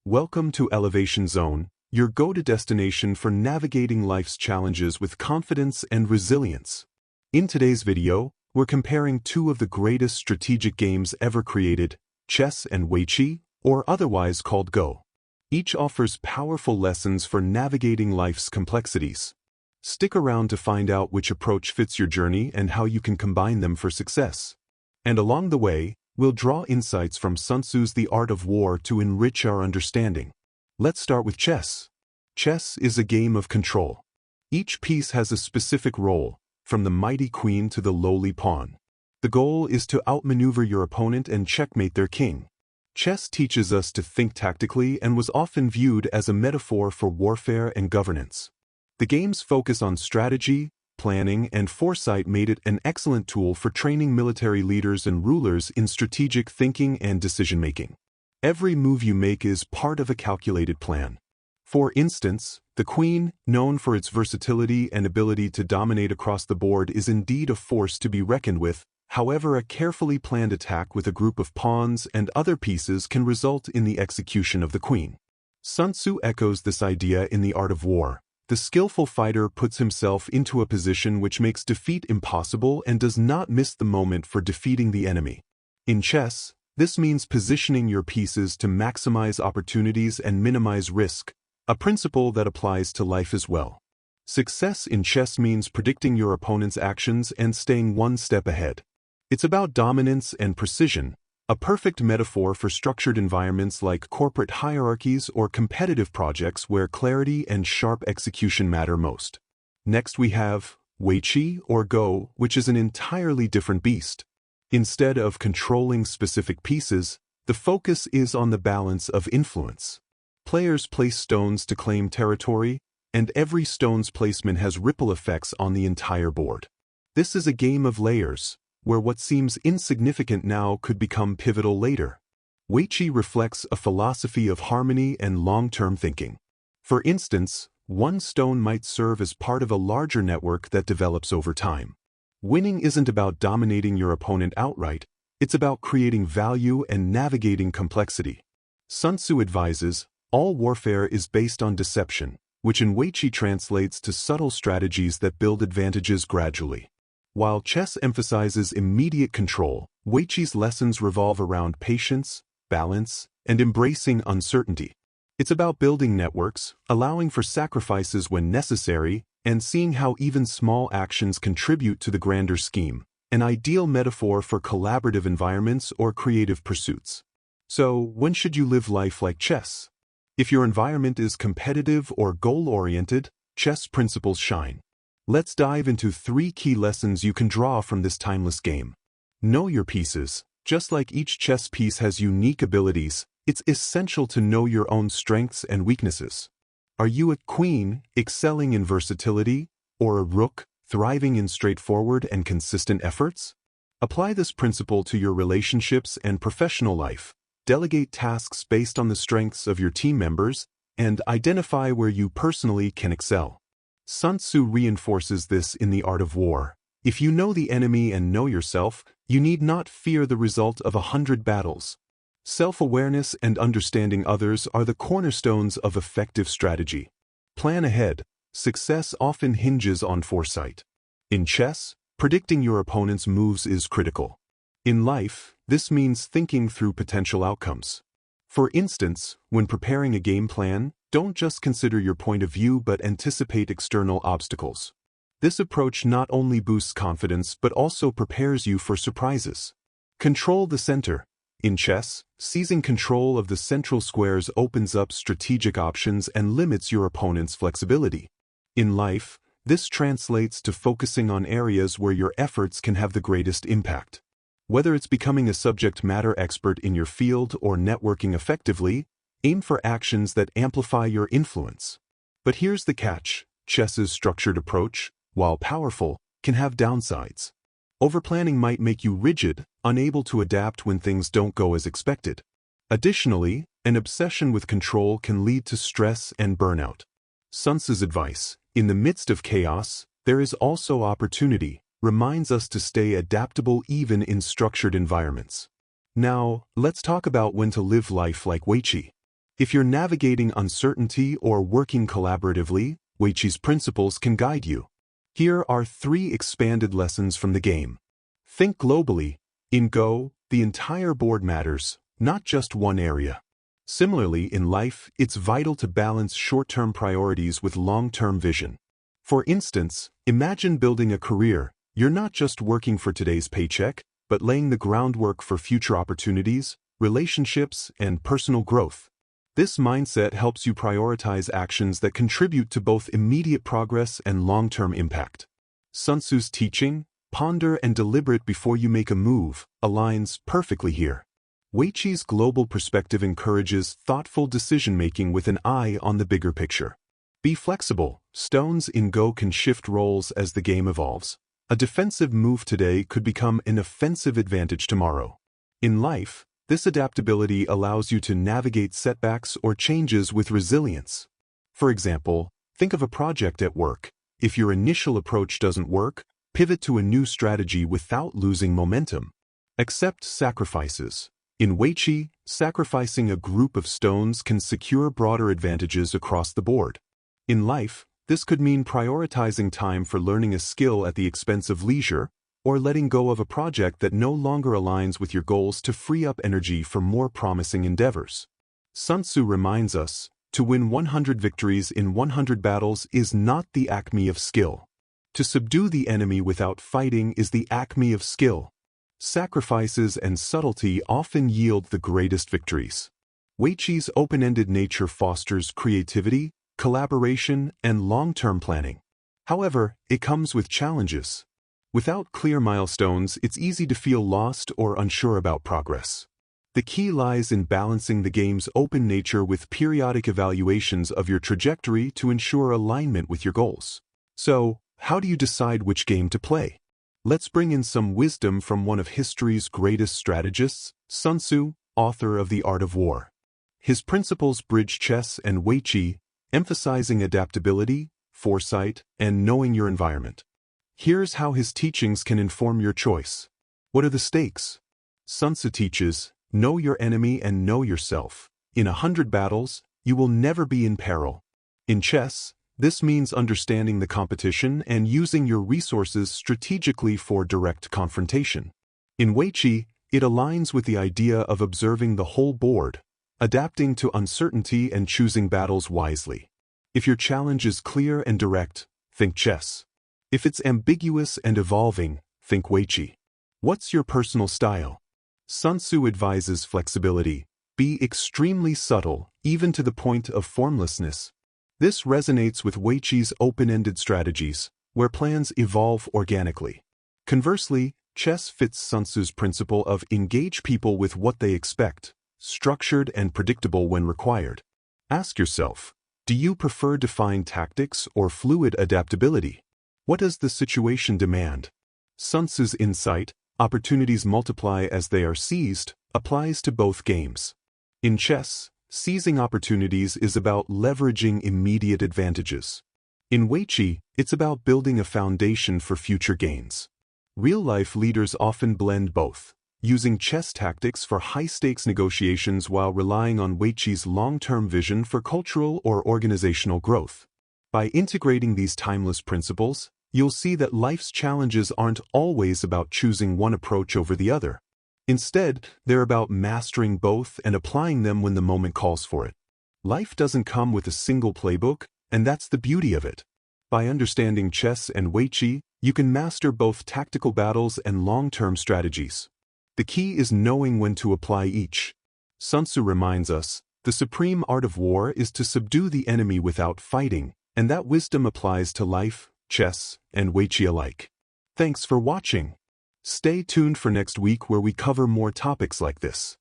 Welcome to Elevation Zone, your go-to destination for navigating life's challenges with confidence and resilience. In today's video, we're comparing two of the greatest strategic games ever created, chess and Weiqi, or otherwise called Go. Each offers powerful lessons for navigating life's complexities. Stick around to find out which approach fits your journey and how you can combine them for success. And along the way, we'll draw insights from Sun Tzu's The Art of War to enrich our understanding. Let's start with chess. Chess is a game of control. Each piece has a specific role, from the mighty queen to the lowly pawn. The goal is to outmaneuver your opponent and checkmate their king. Chess teaches us to think tactically and was often viewed as a metaphor for warfare and governance. The game's focus on strategy, planning, and foresight made it an excellent tool for training military leaders and rulers in strategic thinking and decision-making. Every move you make is part of a calculated plan. For instance, the queen, known for its versatility and ability to dominate across the board, is indeed a force to be reckoned with. However, a carefully planned attack with a group of pawns and other pieces can result in the execution of the queen. Sun Tzu echoes this idea in The Art of War. The skillful fighter puts himself into a position which makes defeat impossible and does not miss the moment for defeating the enemy. In chess, this means positioning your pieces to maximize opportunities and minimize risk, a principle that applies to life as well. Success in chess means predicting your opponent's actions and staying one step ahead. It's about dominance and precision, a perfect metaphor for structured environments like corporate hierarchies or competitive projects where clarity and sharp execution matter most. Next we have Weiqi or Go, which is an entirely different beast. Instead of controlling specific pieces, the focus is on the balance of influence. Players place stones to claim territory, and every stone's placement has ripple effects on the entire board. This is a game of layers, where what seems insignificant now could become pivotal later. Weiqi reflects a philosophy of harmony and long-term thinking. For instance, one stone might serve as part of a larger network that develops over time. Winning isn't about dominating your opponent outright, it's about creating value and navigating complexity. Sun Tzu advises, all warfare is based on deception, which in Weiqi translates to subtle strategies that build advantages gradually. While chess emphasizes immediate control, Weiqi's lessons revolve around patience, balance, and embracing uncertainty. It's about building networks, allowing for sacrifices when necessary, and seeing how even small actions contribute to the grander scheme, an ideal metaphor for collaborative environments or creative pursuits. So, when should you live life like chess? If your environment is competitive or goal-oriented, chess principles shine. Let's dive into 3 key lessons you can draw from this timeless game. Know your pieces. Just like each chess piece has unique abilities, it's essential to know your own strengths and weaknesses. Are you a queen, excelling in versatility, or a rook, thriving in straightforward and consistent efforts? Apply this principle to your relationships and professional life. Delegate tasks based on the strengths of your team members, and identify where you personally can excel. Sun Tzu reinforces this in The Art of War. If you know the enemy and know yourself, you need not fear the result of 100 battles. Self-awareness and understanding others are the cornerstones of effective strategy. Plan ahead. Success often hinges on foresight. In chess, predicting your opponent's moves is critical. In life, this means thinking through potential outcomes. For instance, when preparing a game plan, don't just consider your point of view but anticipate external obstacles. This approach not only boosts confidence but also prepares you for surprises. Control the center. In chess, seizing control of the central squares opens up strategic options and limits your opponent's flexibility. In life, this translates to focusing on areas where your efforts can have the greatest impact. Whether it's becoming a subject matter expert in your field or networking effectively, aim for actions that amplify your influence. But here's the catch. Chess's structured approach, while powerful, can have downsides. Overplanning might make you rigid, unable to adapt when things don't go as expected. Additionally, an obsession with control can lead to stress and burnout. Sun Tzu's advice, in the midst of chaos, there is also opportunity, reminds us to stay adaptable even in structured environments. Now, let's talk about when to live life like Weiqi. If you're navigating uncertainty or working collaboratively, Weiqi's principles can guide you. Here are 3 expanded lessons from the game. Think globally. In Go, the entire board matters, not just one area. Similarly, in life, it's vital to balance short-term priorities with long-term vision. For instance, imagine building a career. You're not just working for today's paycheck, but laying the groundwork for future opportunities, relationships, and personal growth. This mindset helps you prioritize actions that contribute to both immediate progress and long-term impact. Sun Tzu's teaching, ponder and deliberate before you make a move, aligns perfectly here. Weiqi's global perspective encourages thoughtful decision-making with an eye on the bigger picture. Be flexible. Stones in Go can shift roles as the game evolves. A defensive move today could become an offensive advantage tomorrow. In life, this adaptability allows you to navigate setbacks or changes with resilience. For example, think of a project at work. If your initial approach doesn't work, pivot to a new strategy without losing momentum. Accept sacrifices. In Weiqi, sacrificing a group of stones can secure broader advantages across the board. In life, this could mean prioritizing time for learning a skill at the expense of leisure, or letting go of a project that no longer aligns with your goals to free up energy for more promising endeavors. Sun Tzu reminds us, to win 100 victories in 100 battles is not the acme of skill. To subdue the enemy without fighting is the acme of skill. Sacrifices and subtlety often yield the greatest victories. Weiqi's open-ended nature fosters creativity, collaboration, and long-term planning. However, it comes with challenges. Without clear milestones, it's easy to feel lost or unsure about progress. The key lies in balancing the game's open nature with periodic evaluations of your trajectory to ensure alignment with your goals. So, how do you decide which game to play? Let's bring in some wisdom from one of history's greatest strategists, Sun Tzu, author of The Art of War. His principles bridge chess and Weiqi, emphasizing adaptability, foresight, and knowing your environment. Here's how his teachings can inform your choice. What are the stakes? Sun Tzu teaches, know your enemy and know yourself. In 100 battles, you will never be in peril. In chess, this means understanding the competition and using your resources strategically for direct confrontation. In Weiqi, it aligns with the idea of observing the whole board, adapting to uncertainty and choosing battles wisely. If your challenge is clear and direct, think chess. If it's ambiguous and evolving, think Weiqi. What's your personal style? Sun Tzu advises flexibility. Be extremely subtle, even to the point of formlessness. This resonates with Weiqi's open-ended strategies, where plans evolve organically. Conversely, chess fits Sun Tzu's principle of engage people with what they expect, structured and predictable when required. Ask yourself, do you prefer defined tactics or fluid adaptability? What does the situation demand? Sun Tzu's insight, opportunities multiply as they are seized, applies to both games. In chess, seizing opportunities is about leveraging immediate advantages. In Weiqi, it's about building a foundation for future gains. Real-life leaders often blend both, using chess tactics for high-stakes negotiations while relying on Weiqi's long-term vision for cultural or organizational growth. By integrating these timeless principles, you'll see that life's challenges aren't always about choosing one approach over the other. Instead, they're about mastering both and applying them when the moment calls for it. Life doesn't come with a single playbook, and that's the beauty of it. By understanding chess and Weiqi, you can master both tactical battles and long-term strategies. The key is knowing when to apply each. Sun Tzu reminds us, the supreme art of war is to subdue the enemy without fighting, and that wisdom applies to life, chess, and Weiqi alike. Thanks for watching. Stay tuned for next week where we cover more topics like this.